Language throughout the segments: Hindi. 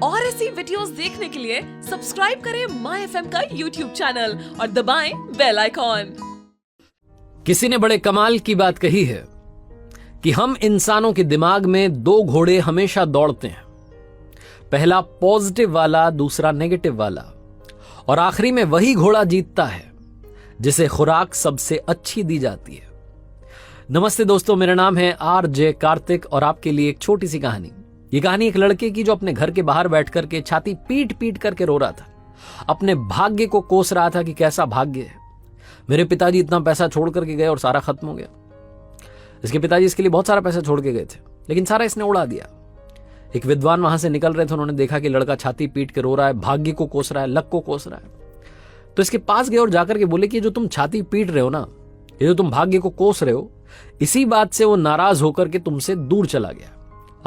और ऐसी वीडियोस देखने के लिए सब्सक्राइब करें माय एफएम का यूट्यूब चैनल और दबाएं बेल आइकॉन। किसी ने बड़े कमाल की बात कही है कि हम इंसानों के दिमाग में दो घोड़े हमेशा दौड़ते हैं, पहला पॉजिटिव वाला, दूसरा नेगेटिव वाला, और आखिरी में वही घोड़ा जीतता है जिसे खुराक सबसे अच्छी दी जाती है। नमस्ते दोस्तों, मेरा नाम है आरजे कार्तिक और आपके लिए एक छोटी सी कहानी। ये कहानी एक लड़के की जो अपने घर के बाहर बैठ करके छाती पीट पीट करके रो रहा था, अपने भाग्य को कोस रहा था कि कैसा भाग्य है, मेरे पिताजी इतना पैसा छोड़ करके गए और सारा खत्म हो गया। इसके पिताजी इसके लिए बहुत सारा पैसा छोड़ के गए थे, लेकिन सारा इसने उड़ा दिया। एक विद्वान वहां से निकल रहे थे, उन्होंने देखा कि लड़का छाती पीट के रो रहा है, भाग्य को कोस रहा है, लक को कोस रहा है, तो इसके पास गए और जाकर के बोले कि जो तुम छाती पीट रहे हो ना, ये जो तुम भाग्य को कोस रहे हो, इसी बात से वो नाराज होकर के तुमसे दूर चला गया।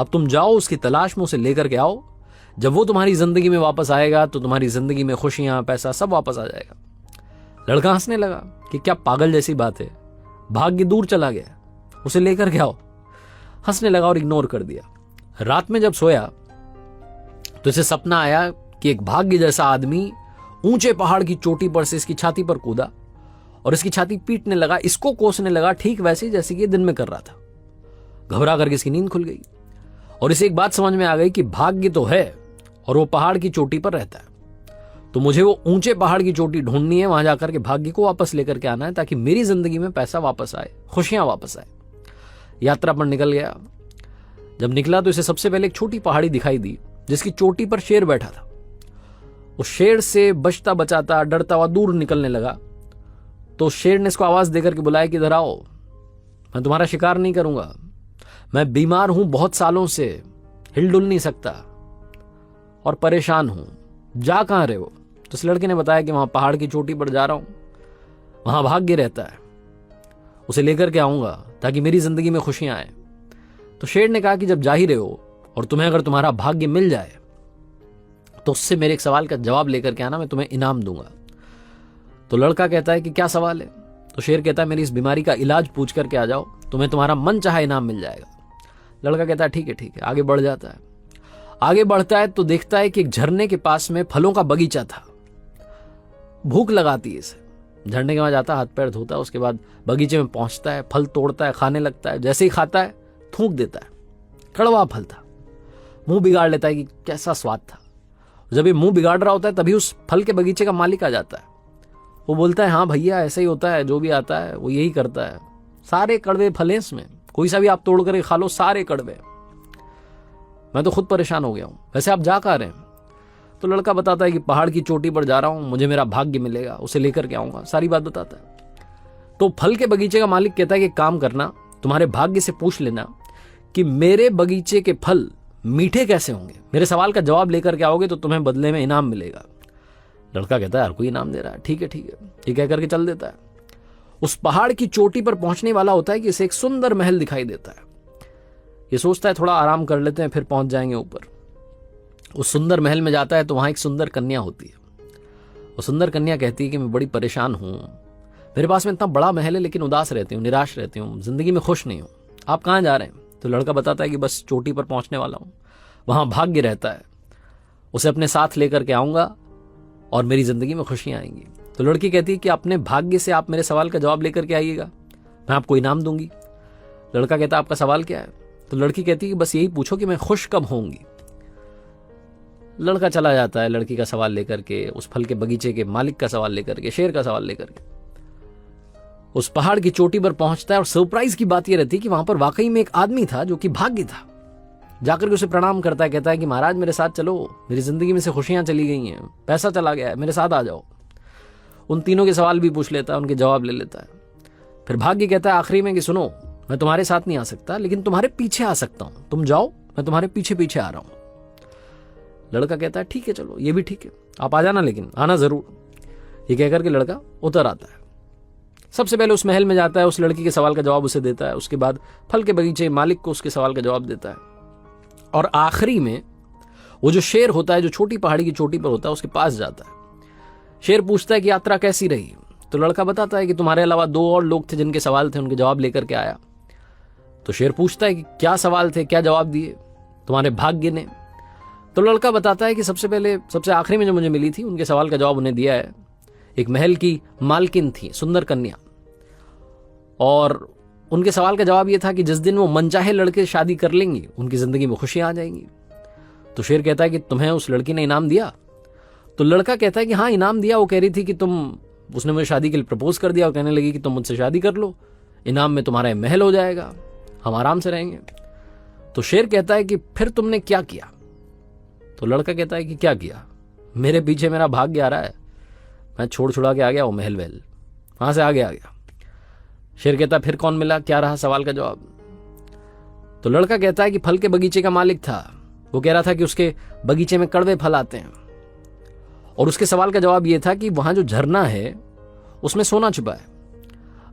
अब तुम जाओ, उसकी तलाश में उसे लेकर के आओ। जब वो तुम्हारी जिंदगी में वापस आएगा तो तुम्हारी जिंदगी में खुशियां, पैसा सब वापस आ जाएगा। लड़का हंसने लगा कि क्या पागल जैसी बात है, भाग्य दूर चला गया, उसे लेकर के आओ। हंसने लगा और इग्नोर कर दिया। रात में जब सोया तो इसे सपना आया कि एक भाग्य जैसा आदमी ऊंचे पहाड़ की चोटी पर से इसकी छाती पर कूदा और इसकी छाती पीटने लगा, इसको कोसने लगा, ठीक वैसे जैसे कि दिन में कर रहा था। घबरा करके इसकी नींद खुल गई और इसे एक बात समझ में आ गई कि भाग्य तो है और वो पहाड़ की चोटी पर रहता है, तो मुझे वो ऊंचे पहाड़ की चोटी ढूंढनी है, वहां जाकर के भाग्य को वापस लेकर के आना है ताकि मेरी जिंदगी में पैसा वापस आए, खुशियां वापस आए। यात्रा पर निकल गया। जब निकला तो इसे सबसे पहले एक छोटी पहाड़ी दिखाई दी जिसकी चोटी पर शेर बैठा था। उस शेर से बचता बचाता डरता हुआ दूर निकलने लगा तो शेर ने इसको आवाज देकर के बुलाया कि इधर आओ, मैं तुम्हारा शिकार नहीं करूंगा, मैं बीमार हूं, बहुत सालों से हिलडुल नहीं सकता और परेशान हूं, जा कहां रहे हो? तो इस लड़के ने बताया कि वहां पहाड़ की चोटी पर जा रहा हूं, वहां भाग्य रहता है, उसे लेकर के आऊंगा ताकि मेरी जिंदगी में खुशियां आए। तो शेर ने कहा कि जब जा ही रहे हो और तुम्हें अगर तुम्हारा भाग्य मिल जाए तो उससे मेरे एक सवाल का जवाब लेकर के आना, मैं तुम्हें इनाम दूंगा। तो लड़का कहता है कि क्या सवाल है? तो शेर कहता है मेरी इस बीमारी का इलाज पूछ करके आ जाओ, तुम्हें तुम्हारा मन चाहा इनाम मिल जाएगा। लड़का कहता है ठीक है ठीक है। आगे बढ़ जाता है। आगे बढ़ता है तो देखता है कि एक झरने के पास में फलों का बगीचा था। भूख लगाती है इसे, झरने के वहां जाता है, हाथ पैर धोता है, उसके बाद बगीचे में पहुंचता है, फल तोड़ता है, खाने लगता है। जैसे ही खाता है थूक देता है, कड़वा फल था, मुंह बिगाड़ लेता है कि कैसा स्वाद था। जब ये मुंह बिगाड़ रहा होता है तभी उस फल के बगीचे का मालिक आ जाता है। वो बोलता है हाँ भैया, ऐसा ही होता है, जो भी आता है वो यही करता है, सारे कड़वे फल हैं इसमें, कोई सा भी आप तोड़ कर खा लो, सारे कड़वे, मैं तो खुद परेशान हो गया हूं, वैसे आप जा कहां रहे हैं? तो लड़का बताता है कि पहाड़ की चोटी पर जा रहा हूं, मुझे मेरा भाग्य मिलेगा, उसे लेकर के आऊंगा, सारी बात बताता है। तो फल के बगीचे का मालिक कहता है कि काम करना, तुम्हारे भाग्य से पूछ लेना कि मेरे बगीचे के फल मीठे कैसे होंगे, मेरे सवाल का जवाब लेकर के आओगे तो तुम्हें बदले में इनाम मिलेगा। लड़का कहता है यार कोई इनाम दे रहा है, ठीक है ठीक है, ये कह करके चल देता है। उस पहाड़ की चोटी पर पहुंचने वाला होता है कि इसे एक सुंदर महल दिखाई देता है। ये सोचता है थोड़ा आराम कर लेते हैं, फिर पहुंच जाएंगे ऊपर। उस सुंदर महल में जाता है तो वहां एक सुंदर कन्या होती है। वो सुंदर कन्या कहती है कि मैं बड़ी परेशान हूं, मेरे पास में इतना बड़ा महल है लेकिन उदास रहती हूँ, निराश रहती हूँ, जिंदगी में खुश नहीं हूँ, आप कहाँ जा रहे हैं? तो लड़का बताता है कि बस चोटी पर पहुंचने वाला हूं, वहां भाग्य रहता है, उसे अपने साथ लेकर के आऊंगा और मेरी जिंदगी में खुशियां आएंगी। तो लड़की कहती है कि अपने भाग्य से आप मेरे सवाल का जवाब लेकर के आइएगा, मैं आपको इनाम दूंगी। लड़का कहता है आपका सवाल क्या है? तो लड़की कहती है कि बस यही पूछो कि मैं खुश कब होंगी। लड़का चला जाता है लड़की का सवाल लेकर के, उस फल के बगीचे के मालिक का सवाल लेकर के, शेर का सवाल लेकर के उस पहाड़ की चोटी पर पहुंचता है। और सरप्राइज की बात यह रहती है कि वहां पर वाकई में एक आदमी था जो कि भाग्य था। जाकर के उसे प्रणाम करता है, कहता है कि महाराज मेरे साथ चलो, मेरी जिंदगी में से खुशियां चली गई हैं, पैसा चला गया है, मेरे साथ आ जाओ। उन तीनों के सवाल भी पूछ लेता है, उनके जवाब ले लेता है। फिर भाग्य कहता है आखिरी में कि सुनो, मैं तुम्हारे साथ नहीं आ सकता लेकिन तुम्हारे पीछे आ सकता हूं, तुम जाओ, मैं तुम्हारे पीछे पीछे आ रहा हूं। लड़का कहता है ठीक है चलो, ये भी ठीक है, आप आ जाना, लेकिन आना जरूर। ये कहकर के लड़का उतर आता है। सबसे पहले उस महल में जाता है, उस लड़की के सवाल का जवाब उसे देता है, उसके बाद फल के बगीचे मालिक को उसके सवाल का जवाब देता है, और आखिरी में वो जो शेर होता है जो छोटी पहाड़ी की चोटी पर होता है उसके पास जाता है। शेर पूछता है कि यात्रा कैसी रही? तो लड़का बताता है कि तुम्हारे अलावा 2 और लोग थे जिनके सवाल थे, उनके जवाब लेकर के आया। तो शेर पूछता है कि क्या सवाल थे, क्या जवाब दिए तुम्हारे भाग्य ने? तो लड़का बताता है कि सबसे पहले सबसे आखिरी में जो मुझे मिली थी उनके सवाल का जवाब उन्हें दिया है। एक महल की मालकिन थी, सुंदर कन्या, और उनके सवाल का जवाब यह था कि जिस दिन वो मनचाहे लड़के शादी कर लेंगी उनकी जिंदगी में खुशियां आ जाएंगी। तो शेर कहता है कि तुम्हें उस लड़की ने इनाम दिया? तो लड़का कहता है कि हाँ, इनाम दिया। वो कह रही थी कि उसने मुझे शादी के लिए प्रपोज कर दिया और कहने लगी कि तुम मुझसे शादी कर लो, इनाम में तुम्हारा महल हो जाएगा, हम आराम से रहेंगे। तो शेर कहता है कि फिर तुमने क्या किया? तो लड़का कहता है कि क्या किया, मेरे पीछे मेरा भाग्य आ रहा है, मैं छोड़ छुड़ा के आ गया वो महल वहल, वहां से आ गया। शेर कहता है फिर कौन मिला, क्या रहा सवाल का जवाब? तो लड़का कहता है कि फल के बगीचे का मालिक था, वो कह रहा था कि उसके बगीचे में कड़वे फल आते हैं, और उसके सवाल का जवाब यह था कि वहां जो झरना है उसमें सोना छुपा है।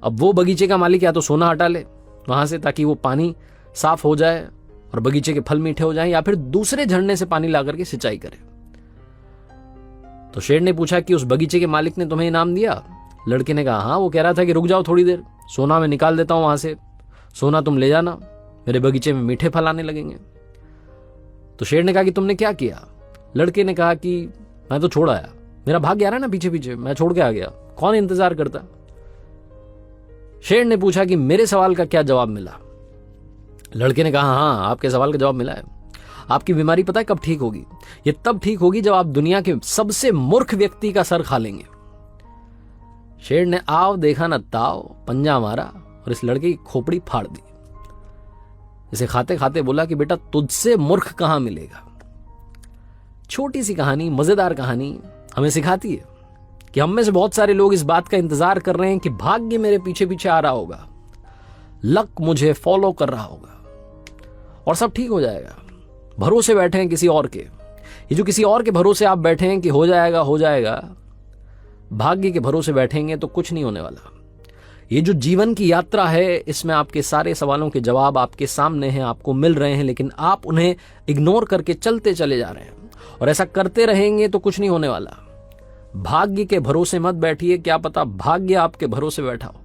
अब वो बगीचे का मालिक या तो सोना हटा ले वहां से ताकि वो पानी साफ हो जाए और बगीचे के फल मीठे हो जाएं, या फिर दूसरे झरने से पानी ला करके सिंचाई करे। तो शेर ने पूछा कि उस बगीचे के मालिक ने तुम्हें इनाम दिया? लड़के ने कहा हाँ, वो कह रहा था कि रुक जाओ थोड़ी देर, सोना मैं निकाल देता हूं वहां से, सोना तुम ले जाना, मेरे बगीचे में मीठे फल आने लगेंगे। तो शेर ने कहा कि तुमने क्या किया? लड़के ने कहा कि मैं तो छोड़ आया, मेरा भाग्य आ रहा है ना पीछे पीछे, मैं छोड़ के आ गया, कौन इंतजार करता। शेर ने पूछा कि मेरे सवाल का क्या जवाब मिला? लड़के ने कहा हाँ, आपके सवाल का जवाब मिला है। आपकी बीमारी पता है कब ठीक होगी? ये तब ठीक होगी जब आप दुनिया के सबसे मूर्ख व्यक्ति का सर खा लेंगे। शेर ने आव देखा न ताव, पंजा मारा और इस लड़के की खोपड़ी फाड़ दी। इसे खाते खाते बोला कि बेटा तुझसे मूर्ख कहां मिलेगा। छोटी सी कहानी, मजेदार कहानी हमें सिखाती है कि हम में से बहुत सारे लोग इस बात का इंतजार कर रहे हैं कि भाग्य मेरे पीछे पीछे आ रहा होगा, लक मुझे फॉलो कर रहा होगा और सब ठीक हो जाएगा। भरोसे बैठे हैं किसी और के। ये जो किसी और के भरोसे आप बैठे हैं कि हो जाएगा हो जाएगा, भाग्य के भरोसे बैठेंगे तो कुछ नहीं होने वाला। ये जो जीवन की यात्रा है इसमें आपके सारे सवालों के जवाब आपके सामने हैं, आपको मिल रहे हैं, लेकिन आप उन्हें इग्नोर करके चलते चले जा रहे हैं, और ऐसा करते रहेंगे तो कुछ नहीं होने वाला। भाग्य के भरोसे मत बैठिए, क्या पता भाग्य आपके भरोसे बैठा हो।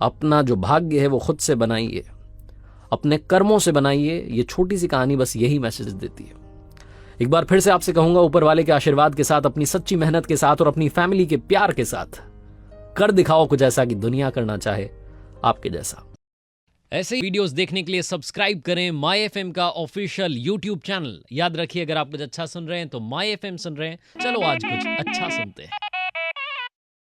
अपना जो भाग्य है वो खुद से बनाइए, अपने कर्मों से बनाइए। ये छोटी सी कहानी बस यही मैसेज देती है। एक बार फिर से आपसे कहूंगा, ऊपर वाले के आशीर्वाद के साथ, अपनी सच्ची मेहनत के साथ और अपनी फैमिली के प्यार के साथ कर दिखाओ कुछ ऐसा कि दुनिया करना चाहे आपके जैसा। ऐसे वीडियोस देखने के लिए सब्सक्राइब करें माई एफएम का ऑफिशियल यूट्यूब चैनल। याद रखिए, अगर आप कुछ अच्छा सुन रहे हैं तो माई एफएम सुन रहे हैं। चलो आज कुछ अच्छा सुनते हैं।